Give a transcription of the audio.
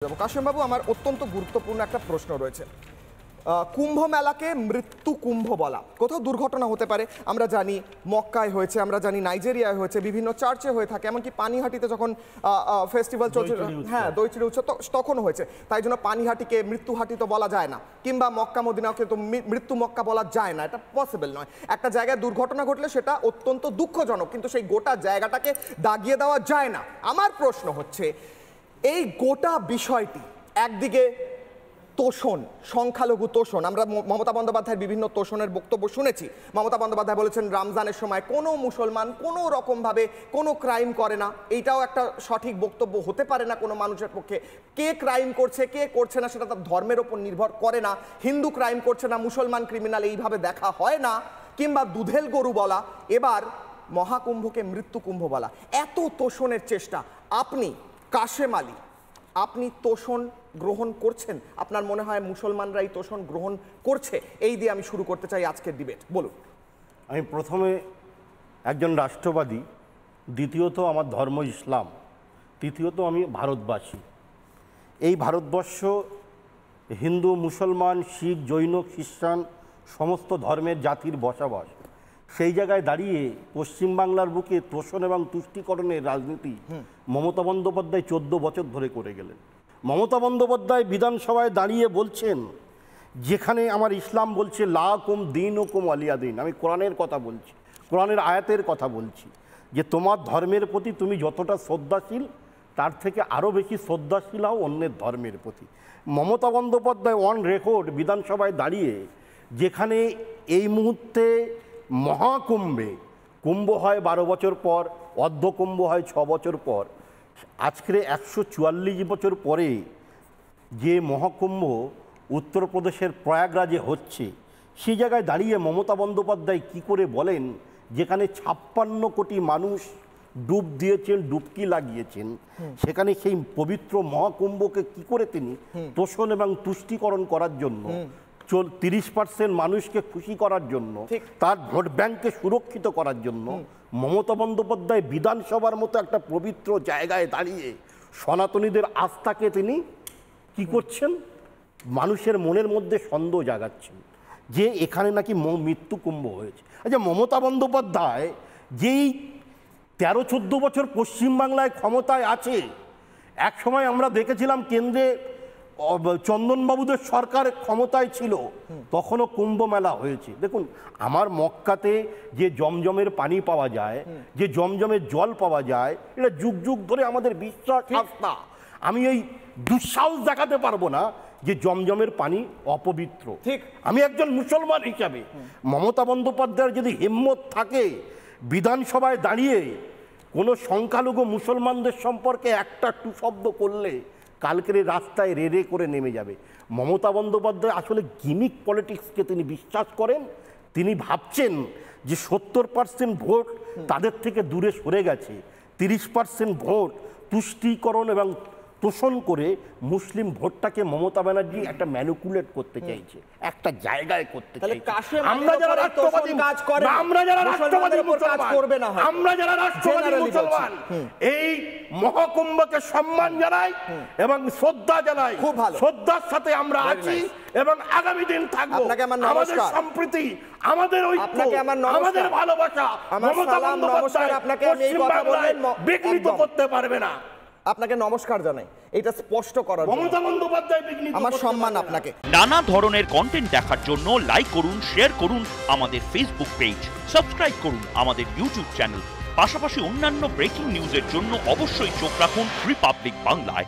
কাশেম বাবু, আমার অত্যন্ত গুরুত্বপূর্ণ একটা প্রশ্ন রয়েছে। কুম্ভ মেলাকে মৃত্যু কুম্ভ বলা, কোথাও দুর্ঘটনা হতে পারে, আমরা জানি মক্কায় হয়েছে, আমরা জানি নাইজেরিয়ায় হয়েছে, বিভিন্ন চার্চে হয়ে থাকে, এমনকি পানিহাটিতে যখন ফেস্টিভ্যাল চলছে, হ্যাঁ দইচিড়ি উৎসব তখন হয়েছে। তাই জন্য পানিহাটিকে মৃত্যুহাটি তো বলা যায় না, কিংবা মক্কা মদিনাকে তো মৃত্যু মক্কা বলা যায় না, এটা পসিবল নয়। একটা জায়গায় দুর্ঘটনা ঘটলে সেটা অত্যন্ত দুঃখজনক, কিন্তু সেই গোটা জায়গাটাকে দাগিয়ে দেওয়া যায় না। আমার প্রশ্ন হচ্ছে, এই গোটা বিষয়টি একদিকে তোষণ, সংখ্যালঘু তোষণ, আমরা মমতা বন্দ্যোপাধ্যায়ের বিভিন্ন তোষণের বক্তব্য শুনেছি। মমতা বন্দ্যোপাধ্যায় বলেছেন রমজানের সময় কোনো মুসলমান কোনো রকমভাবে কোনো ক্রাইম করে না, এইটাও একটা সঠিক বক্তব্য হতে পারে না কোনো মানুষের পক্ষে। কে ক্রাইম করছে কে করছে না সেটা তার ধর্মের ওপর নির্ভর করে না। হিন্দু ক্রাইম করছে না, মুসলমান ক্রিমিনাল এইভাবে দেখা হয় না। কিংবা দুধেল গরু বলা, এবার মহাকুম্ভকে মৃত্যু কুম্ভ বলা, এত তোষণের চেষ্টা, আপনি কাশেম আলী, আপনি তোষণ গ্রহণ করছেন? আপনার মনে হয় মুসলমানরা এই তোষণ গ্রহণ করছে? এই দিয়ে আমি শুরু করতে চাই আজকের ডিবেট। বলুন। আমি প্রথমে একজন রাষ্ট্রবাদী, দ্বিতীয়ত আমার ধর্ম ইসলাম, তৃতীয়ত আমি ভারতবাসী। এই ভারতবর্ষ হিন্দু, মুসলমান, শিখ, জৈন, খ্রিস্টান সমস্ত ধর্মের জাতির বসবাস। সেই জায়গায় দাঁড়িয়ে পশ্চিমবাংলার বুকে তোষণ এবং তুষ্টিকরণের রাজনীতি মমতা বন্দ্যোপাধ্যায় 14 বছর ধরে করে গেলেন। মমতা বন্দ্যোপাধ্যায় বিধানসভায় দাঁড়িয়ে বলছেন, যেখানে আমার ইসলাম বলছে লা কুম দিন ও কুম আলিয়া দিন, আমি কোরআনের কথা বলছি, কোরআনের আয়াতের কথা বলছি, যে তোমার ধর্মের প্রতি তুমি যতটা শ্রদ্ধাশীল তার থেকে আরও বেশি শ্রদ্ধাশীল হও অন্যের ধর্মের প্রতি। মমতা বন্দ্যোপাধ্যায় অন রেকর্ড বিধানসভায় দাঁড়িয়ে, যেখানে এই মুহূর্তে মহাকুম্ভে, কুম্ভ হয় 12 বছর পর, অর্ধকুম্ভ হয় 6 বছর পর, আজকের 144 বছর পরে যে মহাকুম্ভ উত্তরপ্রদেশের প্রয়াগরাজে হচ্ছে, সেই জায়গায় দাঁড়িয়ে মমতা বন্দ্যোপাধ্যায় কী করে বলেন, যেখানে 56 কোটি মানুষ ডুব দিয়েছেন, ডুবকি লাগিয়েছেন, সেখানে সেই পবিত্র মহাকুম্ভকে কি করে তিনি তোষণ এবং তুষ্টিকরণ করার জন্য, 30% মানুষকে খুশি করার জন্য, তার ভোট ব্যাংককে সুরক্ষিত করার জন্য মমতা বন্দ্যোপাধ্যায় বিধানসভার মতো একটা পবিত্র জায়গায় দাঁড়িয়ে সনাতনীদের আস্থাকে তিনি কি করছেন, মানুষের মনের মধ্যে সন্দেহ জাগাচ্ছেন যে এখানে নাকি মৃত্যু কুম্ভ হয়েছে। আচ্ছা, মমতা বন্দ্যোপাধ্যায় যেই 13-14 বছর পশ্চিমবাংলায় ক্ষমতায় আছে, এক সময় আমরা দেখেছিলাম কেন্দ্রে চন্দনবাবুদের সরকার ক্ষমতায় ছিল, তখনও কুম্ভ মেলা হয়েছে। দেখুন, আমার মক্কাতে যে জমজমের পানি পাওয়া যায়, যে জমজমের জল পাওয়া যায়, এটা যুগ যুগ ধরে আমাদের বিশ্বাস আস্থা। আমি এই দুঃসাহস দেখাতে পারবো না যে জমজমের পানি অপবিত্র। ঠিক, আমি একজন মুসলমান হিসাবে মমতা বন্দ্যোপাধ্যায়ের যদি হিম্মত থাকে বিধানসভায় দাঁড়িয়ে কোনো সংখ্যালঘু মুসলমানদের সম্পর্কে একটা টু শব্দ করলে কালকের রাস্তায় রেড়ে করে নেমে যাবে। মমতা বন্দ্যোপাধ্যায় আসলে গিমিক পলিটিক্সকে তিনি বিশ্বাস করেন। তিনি ভাবছেন যে 70% ভোট তাদের থেকে দূরে সরে গেছে, 30% ভোট তুষ্টিকরণ এবং তোষণ করে মুসলিম ভোটটাকে মমতা ব্যানার্জি একটা ম্যানিপুলেট করতে চাইছে, একটা জায়গায় করতে চাইছে। আমরা যারা রাষ্ট্রবাদী মুসলমান এই মহাকুম্ভকে সম্মান জানাই এবং শ্রদ্ধা জানাই, শ্রদ্ধার সাথে আমরা আছি এবং আগামী দিন থাকবো। আমাদের সম্প্রীতি, আমাদের ঐক্য, আমাদের ভালোবাসা মমতা বন্দ্যোপাধ্যায় পশ্চিমবাংলায় বিঘ্নিত করতে পারবে না। আপনাকে নমস্কার জানাই, এটা স্পষ্ট করার জন্য আমার সম্মান আপনাকে। নানা ধরনের কন্টেন্ট দেখার জন্য লাইক করুন, শেয়ার করুন আমাদের ফেসবুক পেজ, সাবস্ক্রাইব করুন আমাদের ইউটিউব চ্যানেল। পাশাপাশি অন্যান্য ব্রেকিং নিউজের জন্য অবশ্যই চোখ রাখুন রিপাবলিক বাংলায়।